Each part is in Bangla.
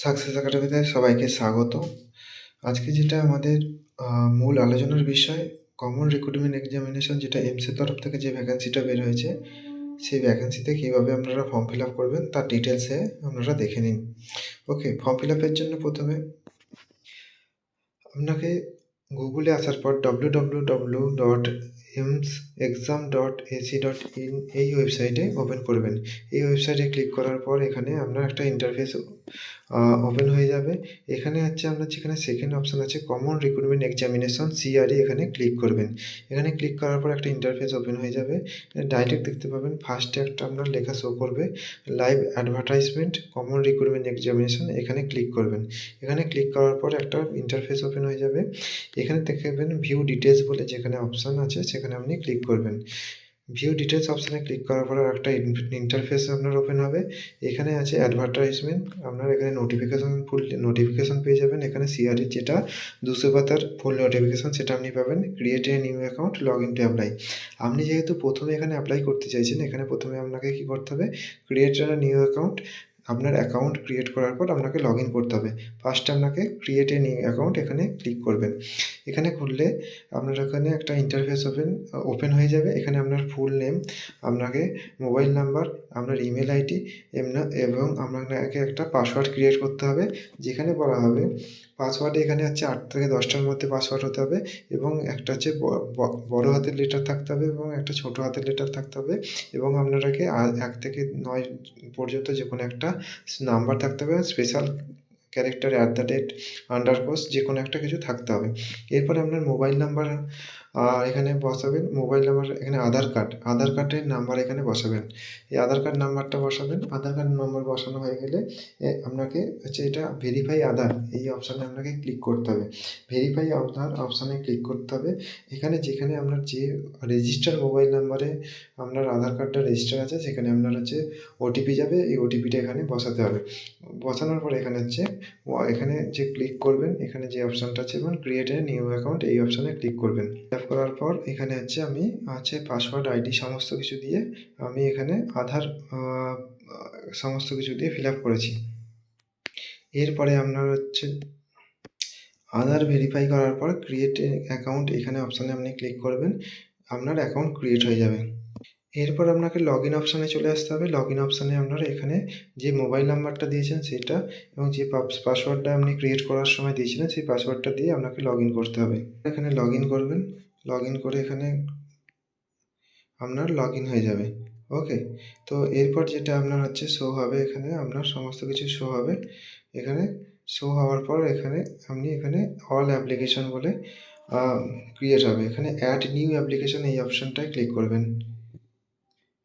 সাকসেস একাডেমিতে সবাইকে স্বাগত। আজকে যেটা আমাদের মূল আলোচনার বিষয় কমন রিক্রুটমেন্ট এক্সামিনেশন, যেটা এমসের তরফ থেকে যে ভ্যাকেন্সিটা বের হয়েছে, সেই ভ্যাকেন্সিতে কীভাবে আপনারা ফর্ম ফিল আপ করবেন তার ডিটেলসে আপনারা দেখে নিন। ওকে, ফর্ম ফিল আপের জন্য প্রথমে আপনাকে গুগলে আসার পর www.emsexam.ac.in এই ওয়েবসাইটে ওপেন করবেন। এই ওয়েবসাইটে ক্লিক করার পর এখানে আপনার একটা ইন্টারফেস ওপেন হয়ে যাবে। এখানে হচ্ছে আপনার যেখানে সেকেন্ড অপশান আছে কমন রিক্রুটমেন্ট এক্সামিনেশন সিআরই, এখানে ক্লিক করবেন। এখানে ক্লিক করার পর একটা ইন্টারফেস ওপেন হয়ে যাবে। ডাইরেক্ট দেখতে পাবেন ফার্স্টে একটা আপনার লেখা শো করবে live advertisement common recruitment examination, এখানে ক্লিক করবেন। এখানে ক্লিক করার পর একটা ইন্টারফেস ওপেন হয়ে যাবে। এখানে দেখবেন ভিউ ডিটেলস বলে যেখানে অপশান আছে সেখানে আপনি ক্লিক করবেন। ভিউ ডিটেলস অপশানে ক্লিক করার পর একটা ইন্টারফেস আপনার ওপেন হবে। এখানে আছে অ্যাডভার্টাইজমেন্ট, আপনার এখানে ফুল নোটিফিকেশন পেয়ে যাবেন। এখানে সিআরই যেটা 200 পাতার ফুল নোটিফিকেশন সেটা আপনি পাবেন। Create a new account, log in to apply. আপনি যেহেতু প্রথমে এখানে অ্যাপ্লাই করতে চাইছেন, এখানে প্রথমে আপনাকে কী করতে হবে, ক্রিয়েট এ নিউ অ্যাকাউন্ট। আপনার অ্যাকাউন্ট ক্রিয়েট করার পর আপনাকে লগ ইন করতে হবে। ফার্স্টে আপনাকে ক্রিয়েট এ নিউ অ্যাকাউন্ট এখানে ক্লিক করবেন। এখানে খুললে আপনার এখানে একটা ইন্টারফেস ওপেন হয়ে যাবে। এখানে আপনার ফুল নেম, আপনাকে মোবাইল নাম্বার, আপনার ইমেল আইডি এবং আপনাকে একটা পাসওয়ার্ড ক্রিয়েট করতে হবে। যেখানে বলা হবে পাসওয়ার্ডে এখানে হচ্ছে 8 থেকে 10টার মধ্যে পাসওয়ার্ড হতে হবে এবং একটা হচ্ছে বড় হাতের লেটার থাকতে হবে এবং একটা ছোট হাতের লেটার থাকতে হবে এবং আপনাকে 1 থেকে 9 পর্যন্ত যে কোনো একটা নাম্বার থাকতে হবে। স্পেশাল ক্যারেক্টার @ যে কোনো একটা কিছু থাকতে হবে। এরপরে আপনার মোবাইল নাম্বার এখানে বসাবেন। মোবাইল নাম্বার এখানে আধার কার্ডের নাম্বার এখানে বসাবেন। এই আধার কার্ড নাম্বারটা বসাবেন। আধার কার্ড নম্বর বসানো হয়ে গেলে আপনাকে হচ্ছে এটা ভেরিফাই আধার, এই অপশানে আপনাকে ক্লিক করতে হবে। ভেরিফাই আধার অপশানে ক্লিক করতে হবে। এখানে যেখানে আপনার যে রেজিস্টার মোবাইল নাম্বারে আপনার আধার কার্ডটা রেজিস্টার আছে সেখানে আপনার হচ্ছে ওটিপি যাবে। এই ওটিপিটা এখানে বসাতে হবে। বসানোর পরে এখানে হচ্ছে এখানে যে ক্লিক করবেন, এখানে যে অপশানটা আছে এবং ক্রিয়েট এ নিউ অ্যাকাউন্ট, এই অপশানে ক্লিক করবেন। ট্যাপ করার পর এখানে হচ্ছে আমি পাসওয়ার্ড আইডি সমস্ত কিছু দিয়ে আমি এখানে আধার সমস্ত কিছু দিয়ে ফিল আপ করেছি। এরপরে আপনার হচ্ছে আধার ভেরিফাই করার পর ক্রিয়েট অ্যাকাউন্ট এখানে অপশানে আপনি ক্লিক করবেন। আপনার অ্যাকাউন্ট ক্রিয়েট হয়ে যাবে। এরপর আপনাকে লগ ইন অপশানে চলে আসতে হবে। লগ ইন অপশানে আপনারা এখানে যে মোবাইল নাম্বারটা দিয়েছেন সেটা এবং যে পাসওয়ার্ডটা আপনি ক্রিয়েট করার সময় দিয়েছিলেন সেই পাসওয়ার্ডটা দিয়ে আপনাকে লগ ইন করতে হবে। এখানে লগ ইন করবেন। লগ ইন করে এখানে আপনার লগ ইন হয়ে যাবে। ওকে, তো এরপর যেটা আপনার হচ্ছে শো হবে, এখানে আপনার সমস্ত কিছু শো হবে। এখানে শো হওয়ার পর এখানে আপনি এখানে অল অ্যাপ্লিকেশন বলে ক্রিয়েট হবে। এখানে অ্যাড নিউ অ্যাপ্লিকেশন এই অপশানটায় ক্লিক করবেন।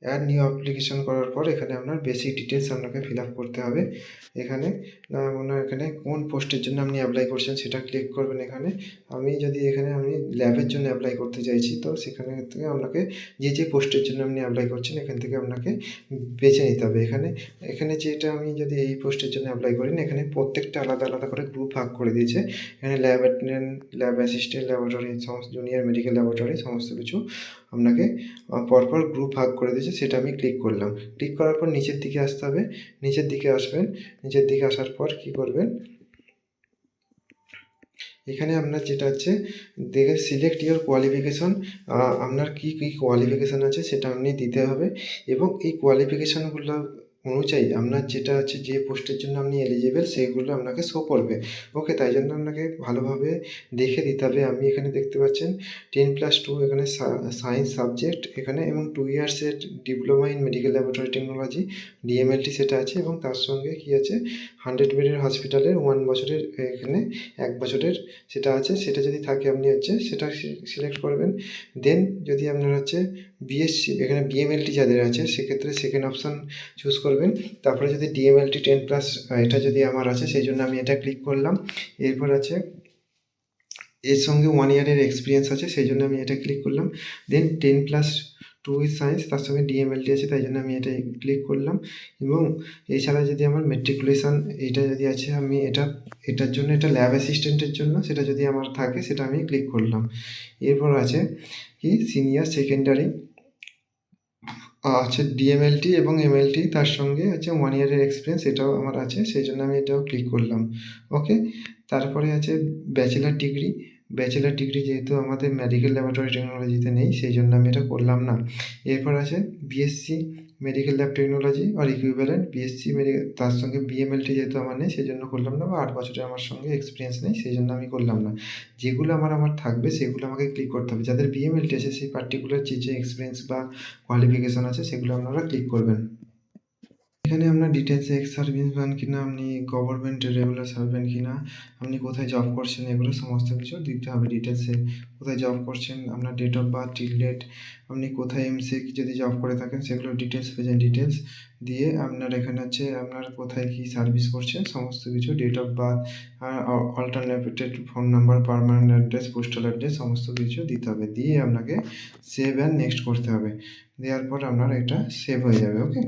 অ্যাড নিউ অ্যাপ্লিকেশন করার পর এখানে আপনার বেসিক ডিটেলস আপনাকে ফিল আপ করতে হবে। এখানে এখানে কোন পোস্টের জন্য আপনি অ্যাপ্লাই করছেন সেটা ক্লিক করবেন। এখানে আমি ল্যাবের জন্য অ্যাপ্লাই করতে চাইছি, তো সেখানে থেকে আপনাকে যে পোস্টের জন্য আপনি অ্যাপ্লাই করছেন এখান থেকে আপনাকে বেছে নিতে হবে। এখানে যেটা আমি যদি এই পোস্টের জন্য অ্যাপ্লাই করি না, এখানে প্রত্যেকটা আলাদা আলাদা করে গ্রুপ ভাগ করে দিয়েছে। এখানে lab attendant, lab assistant, laboratory, সমস্ত জুনিয়র মেডিকেল ল্যাবরেটরি সমস্ত কিছু আপনাকে পরপর গ্রুপ ভাগ করে দিয়েছে। সেটা আমি ক্লিক করলাম। ক্লিক করার পর নিচের দিকে আসতে হবে। নিচের দিকে আসবেন। নিচের দিকে আসার পর কী করবেন, এখানে আপনার যেটা হচ্ছে দেখে সিলেক্ট ইওর কোয়ালিফিকেশন, আপনার কী কী কোয়ালিফিকেশান আছে সেটা আপনি দিতে হবে এবং এই কোয়ালিফিকেশানগুলো অনুযায়ী আপনার যেটা আছে যে পোস্টের জন্য আপনি এলিজিবল সেইগুলো আপনাকে শো করবে। ওকে, তাই জন্য আপনাকে ভালোভাবে দেখে দিতে হবে। আপনি এখানে দেখতে পাচ্ছেন 10+2 এখানে সায়েন্স সাবজেক্ট এখানে এবং 2 ইয়ার্সের diploma in medical laboratory technology DMLT সেটা আছে এবং তার সঙ্গে কী আছে 100 বেডের হসপিটালের 1 বছরের এখানে 1 বছরের সেটা আছে। সেটা যদি থাকে আপনি হচ্ছে সেটা সিলেক্ট করবেন। দেন যদি আপনার হচ্ছে বিএসসি এখানে বিএমএলটি যাদের আছে সেক্ষেত্রে সেকেন্ড অপশান চুজ করবেন। তারপরে যদি ডিএমএলটি 10+ এটা যদি আমার আছে সেই জন্য আমি এটা ক্লিক করলাম। এরপর আছে এর সঙ্গে 1 ইয়ারের এক্সপিরিয়েন্স আছে সেই জন্য আমি এটা ক্লিক করলাম। দেন 10+2 উইথ সায়েন্স, তার সঙ্গে ডিএমএলটি আছে তাই জন্য আমি এটাই ক্লিক করলাম। এবং এছাড়া যদি আমার মেট্রিকুলেশন এটা যদি আছে আমি এটার জন্য এটা ল্যাব অ্যাসিস্ট্যান্টের জন্য সেটা যদি আমার থাকে সেটা আমি ক্লিক করলাম। এরপর আছে কি সিনিয়র সেকেন্ডারি আছে ডিএমএলটি এবং এমএলটি, তার সঙ্গে আছে 1 ইয়ারের এক্সপিরিয়েন্স, এটাও আমার আছে, সেই জন্য আমি এটাও ক্লিক করলাম। ওকে, তারপরে আছে ব্যাচেলার ডিগ্রি। ব্যাচেলার ডিগ্রি যেহেতু আমাদের মেডিকেল ল্যাবরেটরি টেকনোলজিতে নেই, সেই জন্য আমি এটা করলাম না। এরপর আছে বিএসসি মেডিকেল ল্যাব টেকনোলজি আর ইকুইভ্যালেন্ট বিএসসি মেডিকেল, তার সঙ্গে বিএমএলটি যেহেতু আমার নেই সেই জন্য করলাম না, বা 8 বছরের আমার সঙ্গে এক্সপিরিয়েন্স নেই সেই জন্য আমি করলাম না। যেগুলো আমার থাকবে সেগুলো আমাকে ক্লিক করতে হবে। যাদের বিএমএলটি আছে সেই পার্টিকুলার যে এক্সপিরিয়েন্স বা কোয়ালিফিকেশন আছে সেগুলো আপনারা ক্লিক করবেন। এখানে আপনার ডিটেলস এক্স সার্ভিসম্যান কিনা, আপনি গভর্নমেন্টের রেগুলার সার্ভেন্ট কিনা, আপনি কোথায় জব করছেন, এগুলো সমস্ত কিছু দিতে হবে ডিটেলসে। কোথায় জব করছেন, আপনার date of birth, till date, আপনি কোথায় এমসেক যদি জব করে থাকেন সেগুলো ডিটেলস পেয়েছেন, ডিটেলস দিয়ে আপনার এখানে হচ্ছে আপনার কোথায় কী সার্ভিস করছেন সমস্ত কিছু, ডেট অফ বার্থ, আর alternated phone number, permanent address, postal address সমস্ত কিছু দিতে হবে। দিয়ে আপনাকে সেভ অ্যান্ড নেক্সট করতে হবে। দেওয়ার পর আপনার এটা সেভ হয়ে যাবে। ওকে,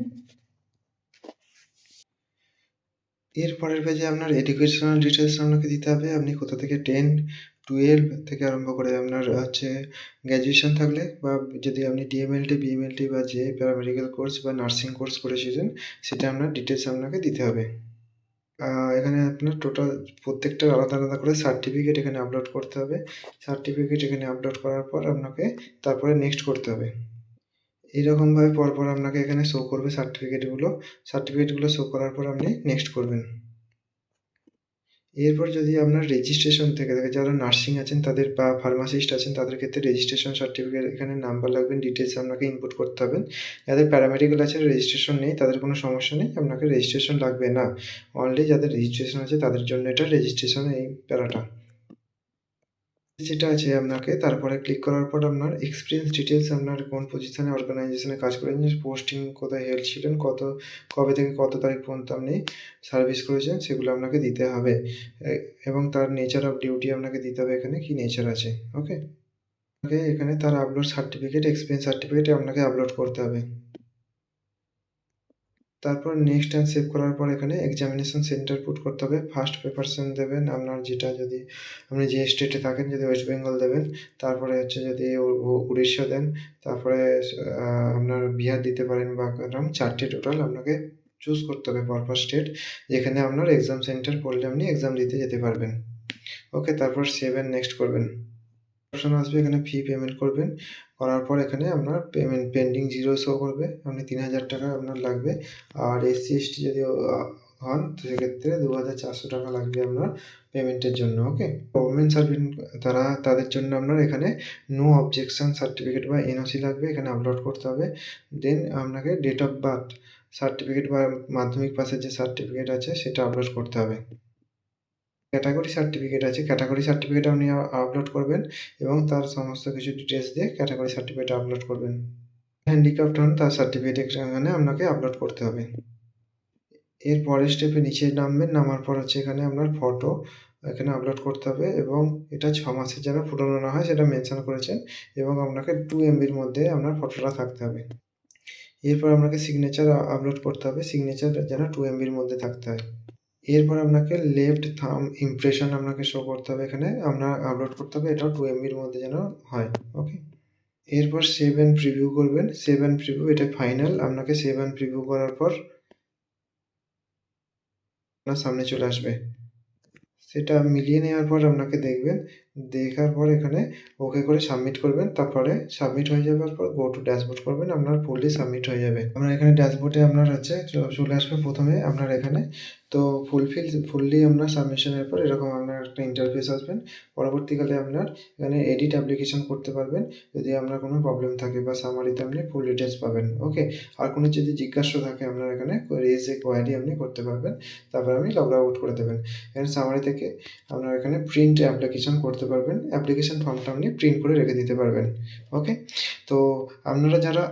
এর পরের পেজে আপনার এডুকেশনাল ডিটেলস আপনাকে দিতে হবে। আপনি কোথা থেকে 10, 12 থেকে আরম্ভ করে আপনার হচ্ছে গ্র্যাজুয়েশন থাকলে, বা যদি আপনি ডিএমএলটি, বিএমএলটি বা যে প্যারামেডিক্যাল কোর্স বা নার্সিং কোর্স করেছিলেন সেটা আপনার ডিটেলস আপনাকে দিতে হবে। এখানে আপনার টোটাল প্রত্যেকটার আলাদা আলাদা করে সার্টিফিকেট এখানে আপলোড করতে হবে। সার্টিফিকেট এখানে আপলোড করার পর আপনাকে তারপরে নেক্সট করতে হবে। এইরকমভাবে পরপর আপনাকে এখানে শো করবে সার্টিফিকেটগুলো। সার্টিফিকেটগুলো শো করার পর আপনি নেক্সট করবেন। এরপর যদি আপনার রেজিস্ট্রেশন থেকে থাকে, যারা নার্সিং আছেন তাদের বা ফার্মাসিস্ট আছেন তাদের ক্ষেত্রে রেজিস্ট্রেশন সার্টিফিকেট এখানে নাম্বার লাগবে, ডিটেলস আপনাকে ইনপুট করতে হবে। যাদের প্যারামেডিক্যাল আছে রেজিস্ট্রেশন নেই তাদের কোনো সমস্যা নেই, আপনাকে রেজিস্ট্রেশন লাগবে না। অনলি যাদের রেজিস্ট্রেশন আছে তাদের জন্য এটা রেজিস্ট্রেশন এই প্যারাটা যেটা আছে। আপনাকে তারপরে ক্লিক করার পর আপনার এক্সপিরিয়েন্স ডিটেলস, আপনার কোন পজিশনে অর্গানাইজেশনে কাজ করেছেন, পোস্টিং কোথায় হেল্ড ছিলেন, কবে থেকে কত তারিখ পর্যন্ত আপনি সার্ভিস করেছেন সেগুলো আপনাকে দিতে হবে। এবং তার নেচার অফ ডিউটি আপনাকে দিতে হবে, এখানে কি নেচার আছে। ওকে, আপনাকে এখানে তার আপলোড সার্টিফিকেট, এক্সপিরিয়েন্স সার্টিফিকেট আপনাকে আপলোড করতে হবে। তারপর নেক্সট অ্যান্ড সেভ করার পর এখানে এক্সামিনেশন সেন্টার পুট করতে হবে। ফার্স্ট প্রেপারেশন দেবেন আপনার, যেটা যদি আপনি যে স্টেটে থাকেন, যদি ওয়েস্ট বেঙ্গল দেবেন, তারপরে হচ্ছে যদি উড়িষ্যা দেন, তারপরে আপনার বিহার দিতে পারেন, বা এরকম 4টে টোটাল আপনাকে চুজ করতে হবে পরপর স্টেট, যেখানে আপনার এক্সাম সেন্টার পড়লে আপনি এক্সাম দিতে যেতে পারবেন। ওকে, তারপর সেভ অ্যান্ড নেক্সট করবেন। অপশন আসবে, এখানে ফি পেমেন্ট করবেন। করার পর এখানে আপনার পেমেন্ট পেন্ডিং 0 শো করবে, আপনি 3000 টাকা আপনার লাগবে। আর এসসি এসটি যদি হন তো সেক্ষেত্রে 2400 টাকা লাগবে আপনার পেমেন্টের জন্য। ওকে, গভর্নমেন্ট সার্ভেন্ট তাদের জন্য আপনার এখানে নো অবজেকশন সার্টিফিকেট বা এনওসি লাগবে, এখানে আপলোড করতে হবে। দেন আপনাকে ডেট অফ বার্থ সার্টিফিকেট বা মাধ্যমিক পাসের যে সার্টিফিকেট আছে সেটা আপলোড করতে হবে। ক্যাটাগরি সার্টিফিকেট আছে, ক্যাটাগরি সার্টিফিকেট আপনি আপলোড করবেন এবং তার সমস্ত কিছু ডিটেলস দিয়ে ক্যাটাগরি সার্টিফিকেট আপলোড করবেন। হ্যান্ডিক্যাপ্ট হন তার সার্টিফিকেট এখানে আপনাকে আপলোড করতে হবে। এর পরের স্টেপে নিচে নামবেন, নামার পর হচ্ছে এখানে আপনার ফটো এখানে আপলোড করতে হবে, এবং এটা 6 মাসের যেন পুরনো না হয় সেটা মেনশন করেছেন, এবং আপনাকে 2 MBর মধ্যে আপনার ফটোটা থাকতে হবে। এরপর আপনাকে সিগনেচার আপলোড করতে হবে, সিগনেচার যেন 2 MBর মধ্যে থাকতে হয়। এরপর আপনাকে লেফট থাম্ব ইমপ্রেশন আপনাকে শো করতে হবে, এখানে আপনার আপলোড করতে হবে, এটাও 2 MBর মধ্যে যেন হয়। ওকে, এরপর সেভ অ্যান্ড প্রিভিউ করবেন। সেভ অ্যান্ড প্রিভিউ এটা ফাইনাল, আপনাকে সেভ অ্যান্ড প্রিভিউ করার পর আপনার সামনে চলে আসবে। সেটা মিলিয়ে নেওয়ার পর আপনাকে দেখবেন, দেখার পর এখানে ওকে করে সাবমিট করবেন। তারপরে সাবমিট হয়ে যাওয়ার পর গো টু ড্যাশবোর্ড করবেন, আপনার ফুললি সাবমিট হয়ে যাবে। আপনার এখানে ড্যাশবোর্ডে আপনার হচ্ছে চলে আসবে প্রথমে আপনার এখানে, তো ফুললি আপনার সাবমিশনের পর এরকম আপনার একটা ইন্টারফেস আসবেন। পরবর্তীকালে আপনার এখানে এডিট অ্যাপ্লিকেশন করতে পারবেন যদি আপনার কোনো প্রবলেম থাকে, বা সামারিতে আপনি ফুল ডিটেলস পাবেন। ওকে, আর কোনো যদি জিজ্ঞাসা থাকে আপনার এখানে রেজ এ কোয়ারি আপনি করতে পারবেন, তারপর আপনি লগ আউট করে দেবেন। এখানে সামারি থেকে আপনার এখানে প্রিন্ট অ্যাপ্লিকেশন করতে পারবেন, অ্যাপ্লিকেশন ফর্মটা আপনি প্রিন্ট করে রেখে দিতে পারবেন। ওকে, তো আপনারা যারা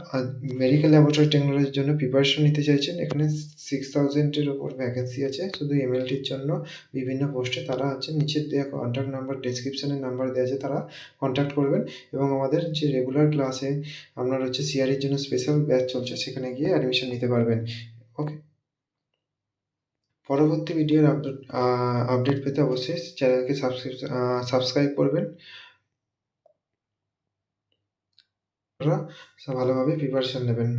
মেডিকেল ল্যাবরেটরি টেকনোলজির জন্য প্রিপারেশন নিতে চাইছেন, এখানে 6000-এর ওপর ভ্যাকেন্সি আছে শুধু এমএলটির জন্য বিভিন্ন পোস্টে, তারা হচ্ছে নিচের দেওয়া কন্ট্যাক্ট নাম্বার, ডেসক্রিপশনে নাম্বার দেওয়া আছে, তারা কন্ট্যাক্ট করবেন, এবং আমাদের যে রেগুলার ক্লাসে আপনার হচ্ছে সিআরির জন্য স্পেশাল ব্যাচ চলছে সেখানে গিয়ে অ্যাডমিশন নিতে পারবেন। ওকে, পরবর্তী ভিডিওর আপডেট পেতে অবশ্যই চ্যানেলকে সাবস্ক্রাইব করবেন। আপনারা ভালোভাবে প্রিপারেশন নেবেন।